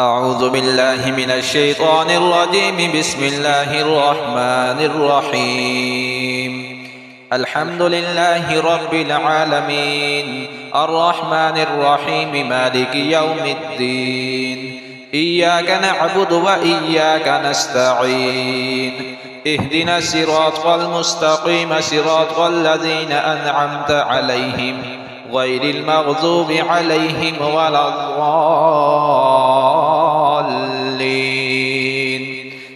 أعوذ بالله من الشيطان الرجيم. بسم الله الرحمن الرحيم. الحمد لله رب العالمين الرحمن الرحيم مالك يوم الدين. إياك نعبد وإياك نستعين. اهدنا الصراط المستقيم صراط الذين أنعمت عليهم غير المغضوب عليهم ولا الضالين.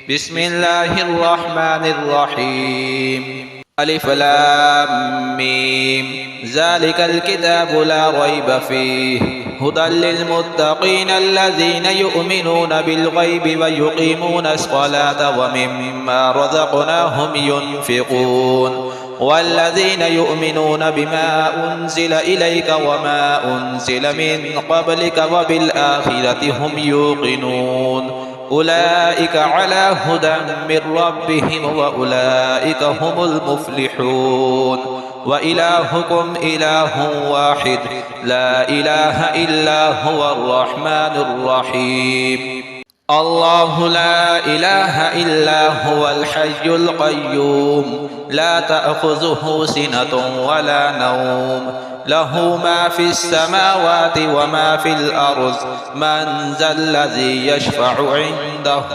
بسم الله الرحمن الرحيم. ألف لام ميم. ذلك الكتاب لا ريب فيه هدى للمتقين الذين يؤمنون بالغيب ويقيمون الصلاة ومما رزقناهم ينفقون والذين يؤمنون بما أنزل إليك وما أنزل من قبلك وبالآخرة هم يوقنون أولئك على هدى من ربهم وأولئك هم المفلحون. وإلهكم إله واحد لا إله إلا هو الرحمن الرحيم. الله لا إله إلا هو الحي القيوم لا تأخذه سنة ولا نوم له ما في السماوات وما في الأرض من ذا الذي يشفع عنده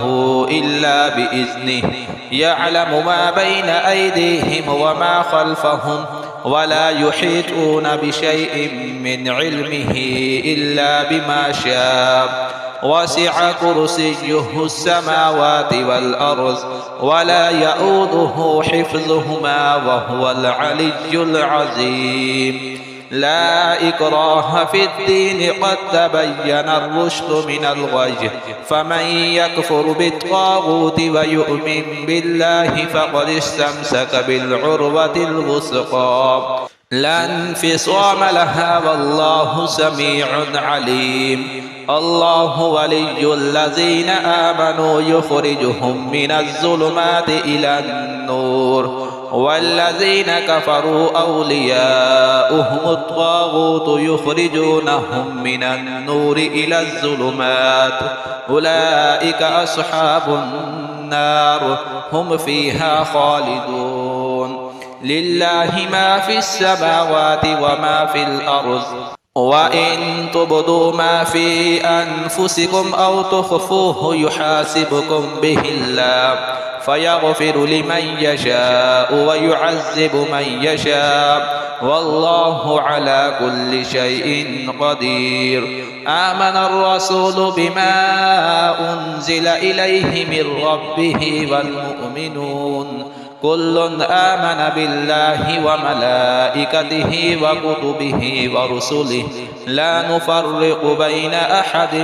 إلا بإذنه يعلم ما بين أيديهم وما خلفهم ولا يحيطون بشيء من علمه إلا بما شاء وسع كرسيه السماوات والأرض ولا يؤوده حفظهما وهو العلي العظيم. لا إكراه في الدين قد تبين الرشد من الغي فمن يكفر بالطاغوت ويؤمن بالله فقد استمسك بالعروة الوثقى لا انفصام لها والله سميع عليم. الله ولي الذين آمنوا يخرجهم من الظلمات إلى النور والذين كفروا أولياؤهم الطاغوت يخرجونهم من النور إلى الظلمات أولئك أصحاب النار هم فيها خالدون. لله ما في السماوات وما في الأرض وإن تبدوا ما في أنفسكم أو تخفوه يحاسبكم به الله فيغفر لمن يشاء ويعذب من يشاء والله على كل شيء قدير. آمن الرسول بما أنزل إليه من ربه والمؤمنون كل آمن بالله وملائكته وكتبه ورسله لا نفرق بين أحد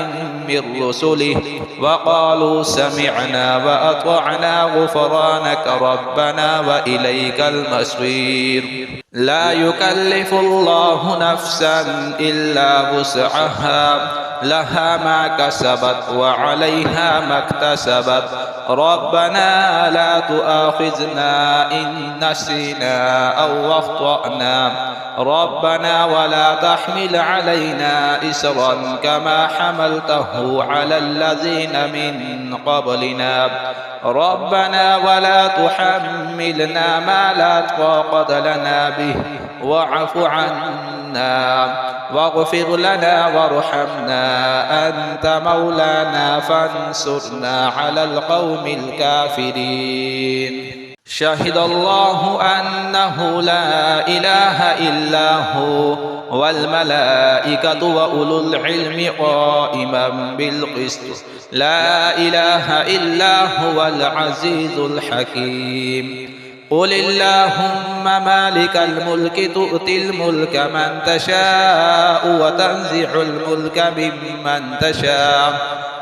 من رسله وقالوا سمعنا وأطعنا غفرانك ربنا وإليك المصير. لا يكلف الله نفسا إلا وسعها لها ما كسبت وعليها ما اكتسبت ربنا لا تؤاخذنا إن نسينا أو أخطأنا ربنا ولا تحمل علينا إسرا كما حملته على الذين من قبلنا ربنا ولا تحملنا ما لا طاقة لنا به واعف عنا واغفر لنا وارحمنا أنت مولانا فانصرنا على القوم الكافرين. شهد الله أنه لا إله إلا هو والملائكة وأولو العلم قائما بالقسط لا إله إلا هو العزيز الحكيم. قل اللهم مالك الملك تؤتي الملك من تشاء وتنزع الملك ممن تشاء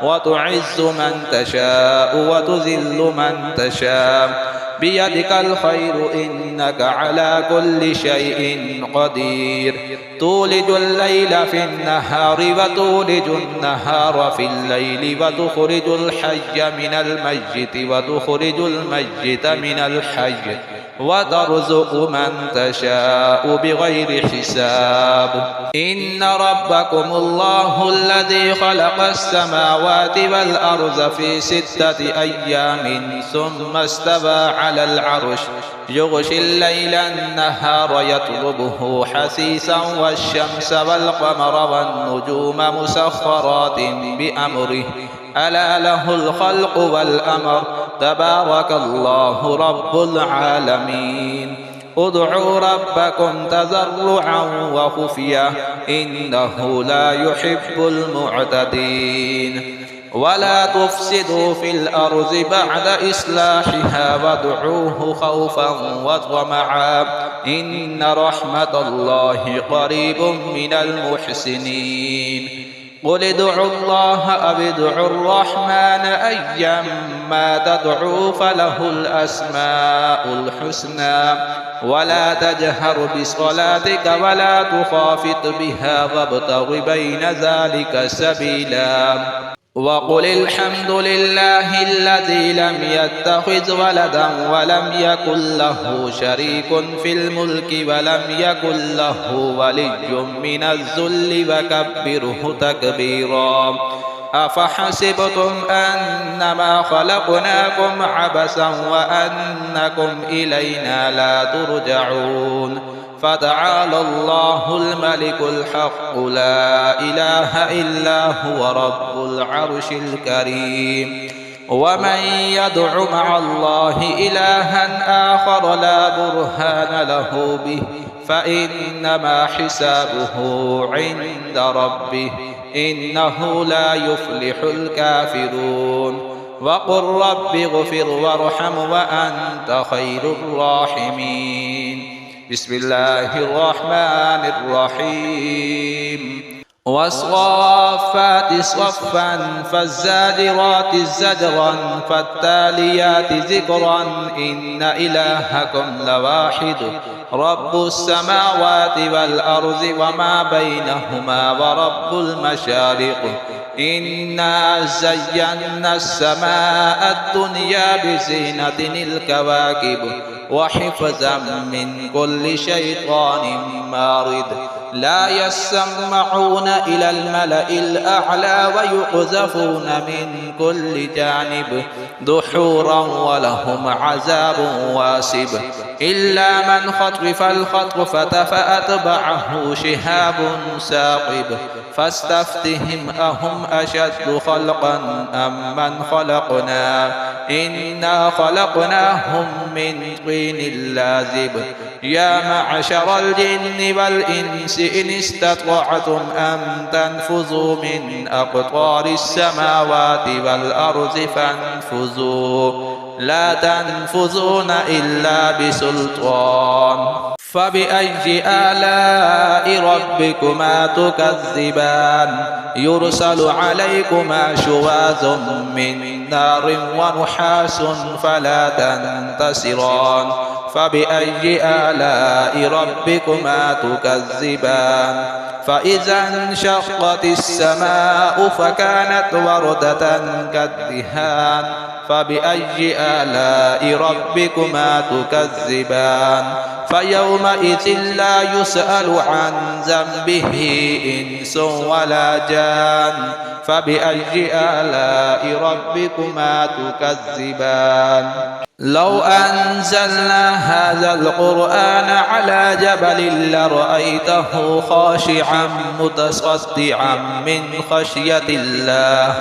وتعز من تشاء وتذل من تشاء بيدك الخير إنك على كل شيء قدير. تولج الليل في النهار وتولج النهار في الليل وتخرج الحي من الميت وتخرج الميت من الحي وترزق من تشاء بغير حساب إن ربكم الله الذي خلق السماوات والأرض في 6 أيام ثم استوى على العرش يغشي الليل النهار يطلبه حثيثا والشمس والقمر والنجوم مسخرات بأمره ألا له الخلق والأمر تبارك الله رب العالمين ادعوا ربكم تضرعا وخفيا إنه لا يحب المعتدين ولا تفسدوا في الأرض بعد إصلاحها وادعوه خوفا وطمعا إن رحمة الله قريب من المحسنين قل ادعوا الله أو ادعوا الرحمن أيما تدعوا فله الأسماء الحسنى ولا تجهر بصلاتك ولا تخافت بها وابتغ بين ذلك سبيلا وقل الحمد لله الذي لم يتخذ ولدا ولم يكن له شريك في الملك ولم يكن له ولي من الذل وكبره تكبيرا أفحسبتم أنما خلقناكم عبثا وأنكم إلينا لا ترجعون فتعالى الله الملك الحق لا إله إلا هو رب العرش الكريم ومن يدع مع الله إلها آخر لا برهان له به فإنما حسابه عند ربه إنه لا يفلح الكافرون وقل رب اغفر وارحم وأنت خير الراحمين بسم الله الرحمن الرحيم والصافات صفا فالزاجرات زجرا فالتاليات ذكرا إن إلهكم لواحد رب السماوات والأرض وما بينهما ورب المشارق إنا زينا السماء الدنيا بزينة الكواكب وحفظا من كل شيطان مارد لا يسمعون إلى الملأ الأعلى ويقذفون من كل جانب دحورا ولهم عذاب واسب إلا من خطف الخطفة فأتبعه شهاب ثاقب فاستفتهم أهم أشد خلقا أم من خلقنا إنا خلقناهم من طين لازب يا معشر الجن والإنس إن استطعتم أن تنفذوا من أقطار السماوات والأرض فانفذوا لا تنفذون إلا بسلطان فبأي آلاء ربكما تكذبان يرسل عليكما شواظ من نار ونحاس فلا تنتصران فبأي آلاء ربكما تكذبان فإذا انشقت السماء فكانت وردة كالدهان فبأي آلاء ربكما تكذبان فيومئذ لا يسأل عن ذنبه إنس ولا جان فبأي آلاء ربكما تكذبان لو أنزلنا هذا القرآن على جبل لرأيته خاشعا متصدعا من خشية الله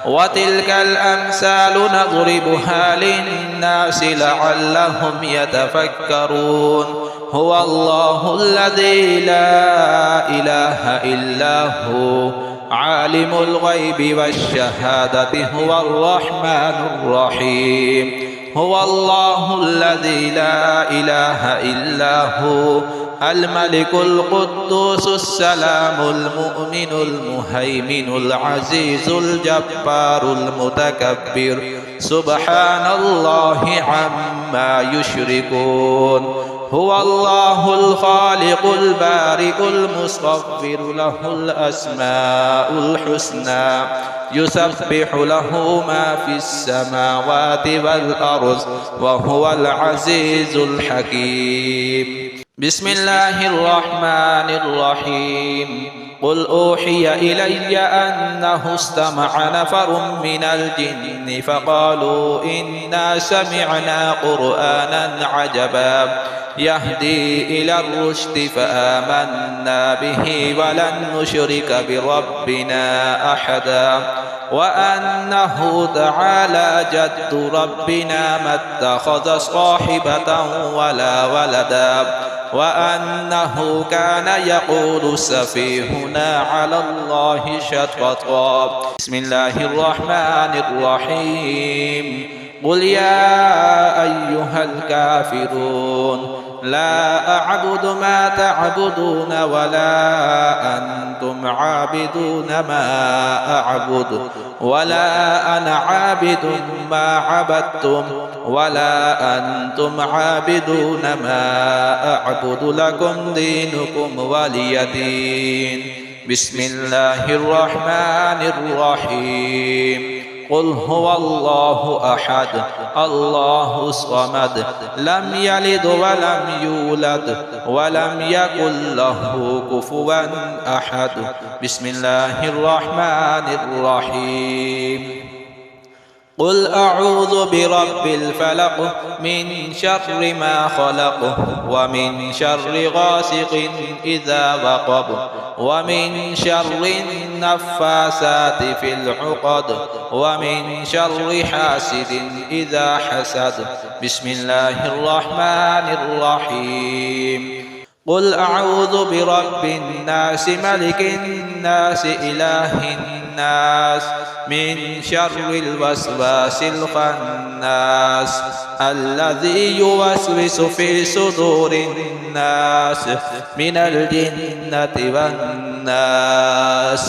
وتلك الأمثال نضربها للناس لعلهم يتفكرون هو الله الذي لا إله إلا هو عالم الغيب والشهادة هو الرحمن الرحيم هو الله الذي لا إله إلا هو الملك القدوس السلام المؤمن المهيمن العزيز الجبار المتكبر سبحان الله عما يشركون هو الله الخالق البارئ المصور له الأسماء الحسنى يسبح له ما في السماوات والأرض وهو العزيز الحكيم. بسم الله الرحمن الرحيم. قل أوحي إلي أنه استمع نفر من الجن فقالوا إنا سمعنا قرآنا عجبا يهدي إلى الرشد فآمنا به ولن نشرك بربنا أحدا وأنه تعالى جد ربنا ما اتخذ صاحبة ولا ولدا وأنه كان يقول سفيهنا على الله شططا. بسم الله الرحمن الرحيم. قل يا أيها الكافرون لا أعبد ما تعبدون ولا أنتم عابدون ما أعبد ولا أنا عابد ما عبدتم ولا أنتم عابدون ما أعبد لكم دينكم ولي دين. بسم الله الرحمن الرحيم. قل هو الله أحد الله الصمد لم يلد ولم يولد ولم يكن له كفوا أحد. بسم الله الرحمن الرحيم. قل أعوذ برب الفلق من شر ما خلق ومن شر غاسق إذا وقب ومن شر النفاسات في العقد ومن شر حاسد إذا حسد. بسم الله الرحمن الرحيم. قل أعوذ برب الناس ملك الناس إله الناس من شر الوسواس الخناس الذي يوسوس في صدور الناس من الجنة والناس.